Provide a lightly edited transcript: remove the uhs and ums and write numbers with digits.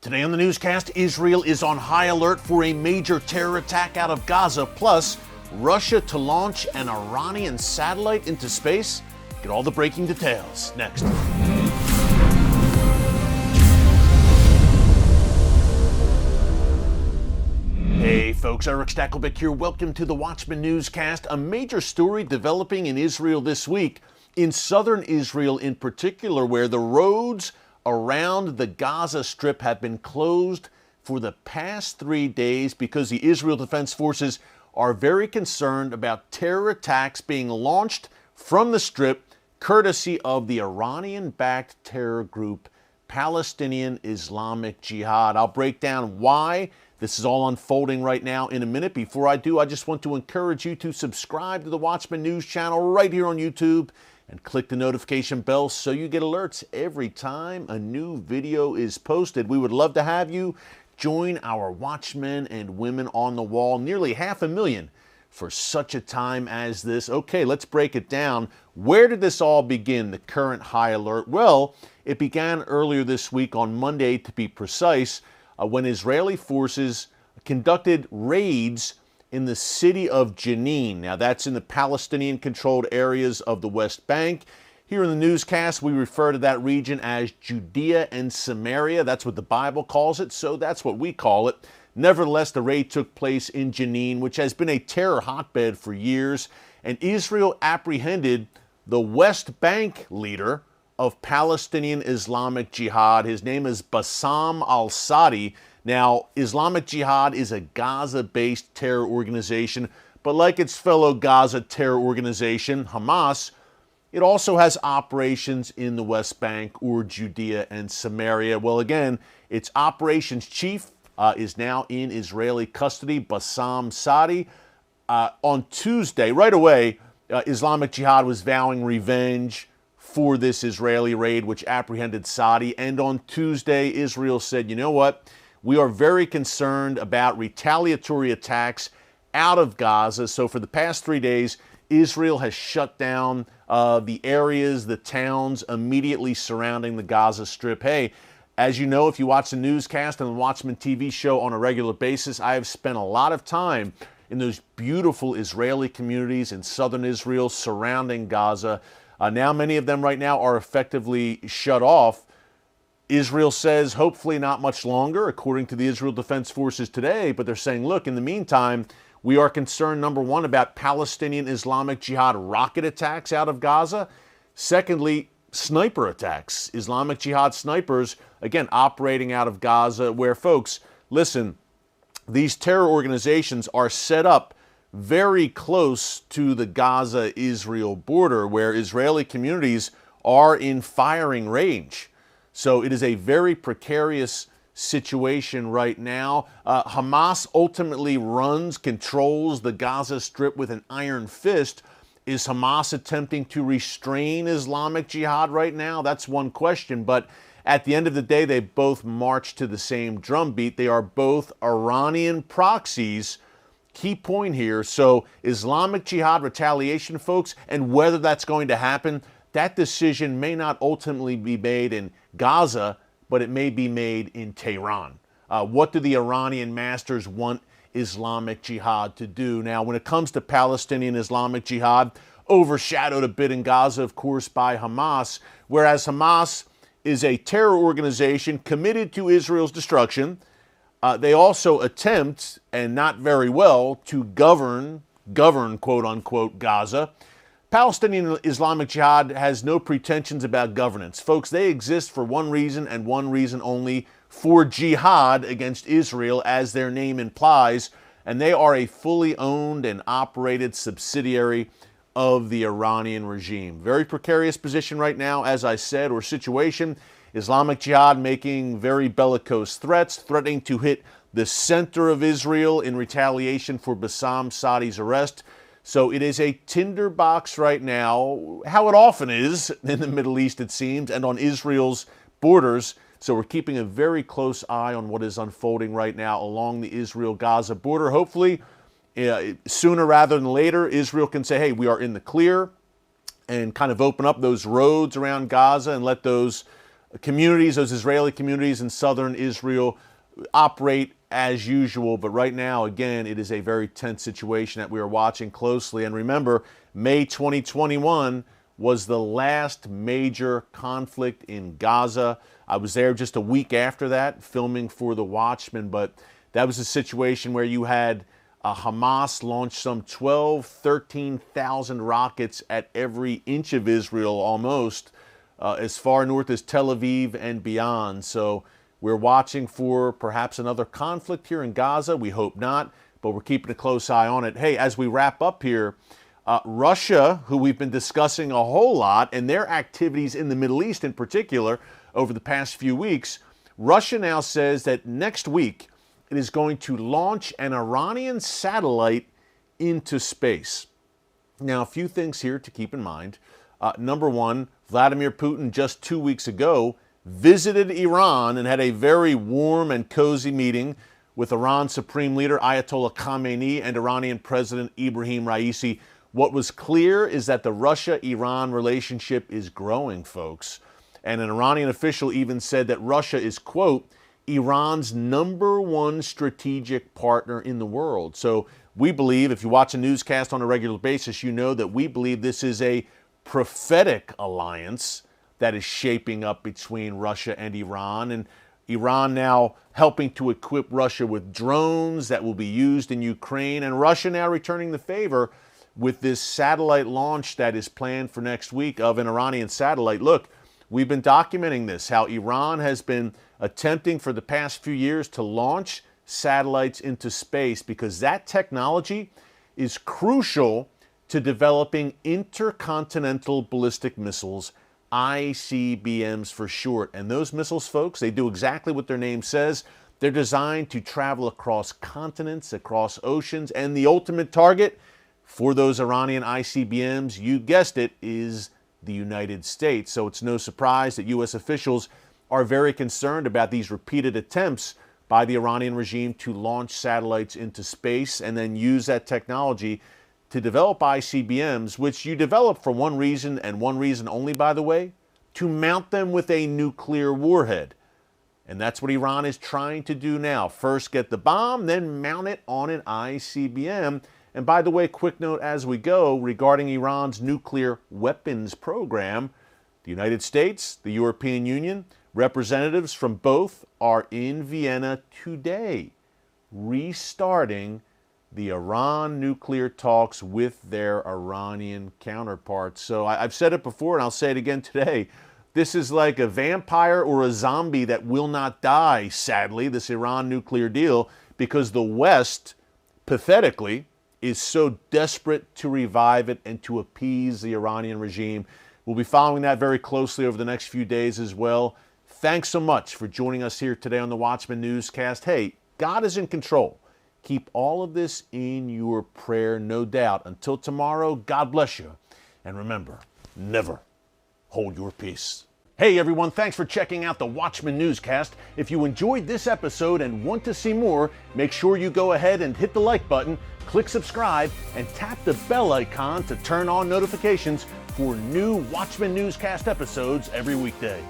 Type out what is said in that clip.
Today on the newscast, Israel is on high alert for a major terror attack out of Gaza, plus Russia to launch an Iranian satellite into space. Get all the breaking details next. Hey folks, Eric Stakelbeck here. Welcome to the Watchman Newscast. A major story developing in Israel this week, in southern Israel in particular, where the roads around the Gaza Strip have been closed for the past 3 days because the Israel Defense Forces are very concerned about terror attacks being launched from the Strip, courtesy of the Iranian-backed terror group Palestinian Islamic Jihad. I'll break down why this is all unfolding right now in a minute. Before I do, I just want to encourage you to subscribe to the Watchman News channel right here on YouTube and click the notification bell so you get alerts every time a new video is posted. We would love to have you join our watchmen and women on the wall, nearly 500,000 for such a time as this. Okay, let's break it down. Where did this all begin, the current high alert? Well, it began earlier this week on Monday, to be precise, when Israeli forces conducted raids in the city of Jenin. Now, that's in the Palestinian-controlled areas of the West Bank. Here in the newscast, we refer to that region as Judea and Samaria. That's what the Bible calls it, so that's what we call it. Nevertheless, the raid took place in Jenin, which has been a terror hotbed for years, and Israel apprehended the West Bank leader of Palestinian Islamic Jihad. His name is Bassam al-Sadi. Now, Islamic Jihad is a Gaza-based terror organization, but like its fellow Gaza terror organization, Hamas, it also has operations in the West Bank or Judea and Samaria. Well, again, its operations chief is now in Israeli custody, Bassam Sadi. On Tuesday, right away, Islamic Jihad was vowing revenge for this Israeli raid, which apprehended Sadi. And on Tuesday, Israel said, you know what? We are very concerned about retaliatory attacks out of Gaza. So for the past 3 days, Israel has shut down the areas, the towns immediately surrounding the Gaza Strip. Hey, as you know, if you watch the newscast and the Watchman TV show on a regular basis, I have spent a lot of time in those beautiful Israeli communities in southern Israel surrounding Gaza. Now many of them right now are effectively shut off. Israel says hopefully not much longer, according to the Israel Defense Forces today, but they're saying, look, in the meantime, we are concerned, number one, about Palestinian Islamic Jihad rocket attacks out of Gaza. Secondly, sniper attacks. Islamic Jihad snipers, again, operating out of Gaza, where, folks, listen, these terror organizations are set up very close to the Gaza-Israel border, where Israeli communities are in firing range. So it is a very precarious situation right now. Hamas ultimately controls the Gaza Strip with an iron fist. Is Hamas attempting to restrain Islamic Jihad right now? That's one question. But at the end of the day, they both march to the same drumbeat. They are both Iranian proxies. Key point here. So Islamic Jihad retaliation, folks, and whether that's going to happen, that decision may not ultimately be made in Gaza, but it may be made in Tehran. What do the Iranian masters want Islamic Jihad to do? Now, when it comes to Palestinian Islamic Jihad, overshadowed a bit in Gaza, of course, by Hamas, whereas Hamas is a terror organization committed to Israel's destruction. They also attempt, and not very well, to govern, quote-unquote, Gaza. Palestinian Islamic Jihad has no pretensions about governance. Folks, they exist for one reason and one reason only, for jihad against Israel, as their name implies, and they are a fully owned and operated subsidiary of the Iranian regime. Very precarious position right now, as I said, or situation. Islamic Jihad making very bellicose threats, threatening to hit the center of Israel in retaliation for Bassam Sadi's arrest. So it is a tinderbox right now, how it often is in the Middle East, it seems, and on Israel's borders. So we're keeping a very close eye on what is unfolding right now along the Israel-Gaza border. Hopefully, sooner rather than later, Israel can say, hey, we are in the clear, and kind of open up those roads around Gaza and let those communities, those Israeli communities in southern Israel, operate as usual. But right now, again, it is a very tense situation that we are watching closely. And remember, May 2021 was the last major conflict in Gaza. I was there just a week after that, filming for the Watchman, but that was a situation where you had Hamas launch some 13,000 rockets at every inch of Israel almost, as far north as Tel Aviv and beyond. So we're watching for perhaps another conflict here in Gaza. We hope not, but we're keeping a close eye on it. Hey, as we wrap up here, Russia, who we've been discussing a whole lot, and their activities in the Middle East in particular over the past few weeks, Russia now says that next week it is going to launch an Iranian satellite into space. Now, a few things here to keep in mind. Number one, Vladimir Putin just 2 weeks ago visited Iran and had a very warm and cozy meeting with Iran's Supreme Leader Ayatollah Khamenei and Iranian President Ibrahim Raisi. What was clear is that the Russia-Iran relationship is growing, folks. And an Iranian official even said that Russia is, quote, Iran's #1 strategic partner in the world. So we believe, if you watch a newscast on a regular basis, you know that we believe this is a prophetic alliance that is shaping up between Russia and Iran. And Iran now helping to equip Russia with drones that will be used in Ukraine. And Russia now returning the favor with this satellite launch that is planned for next week of an Iranian satellite. Look, we've been documenting this, how Iran has been attempting for the past few years to launch satellites into space, because that technology is crucial to developing intercontinental ballistic missiles, ICBMs for short. And those missiles, folks, they do exactly what their name says. They're designed to travel across continents, across oceans, and the ultimate target for those Iranian ICBMs, you guessed it, is the United States. So it's no surprise that U.S. officials are very concerned about these repeated attempts by the Iranian regime to launch satellites into space and then use that technology to develop ICBMs, which you develop for one reason, and one reason only, by the way, to mount them with a nuclear warhead. And that's what Iran is trying to do now. First get the bomb, then mount it on an ICBM. And by the way, quick note as we go regarding Iran's nuclear weapons program, the United States, the European Union, representatives from both are in Vienna today, restarting the Iran nuclear talks with their Iranian counterparts. So I've said it before and I'll say it again today. This is like a vampire or a zombie that will not die, sadly, this Iran nuclear deal, because the West, pathetically, is so desperate to revive it and to appease the Iranian regime. We'll be following that very closely over the next few days as well. Thanks so much for joining us here today on the Watchman Newscast. Hey, God is in control. Keep all of this in your prayer, no doubt. Until tomorrow, God bless you. And remember, never hold your peace. Hey everyone, thanks for checking out the Watchman Newscast. If you enjoyed this episode and want to see more, make sure you go ahead and hit the like button, click subscribe, and tap the bell icon to turn on notifications for new Watchman Newscast episodes every weekday.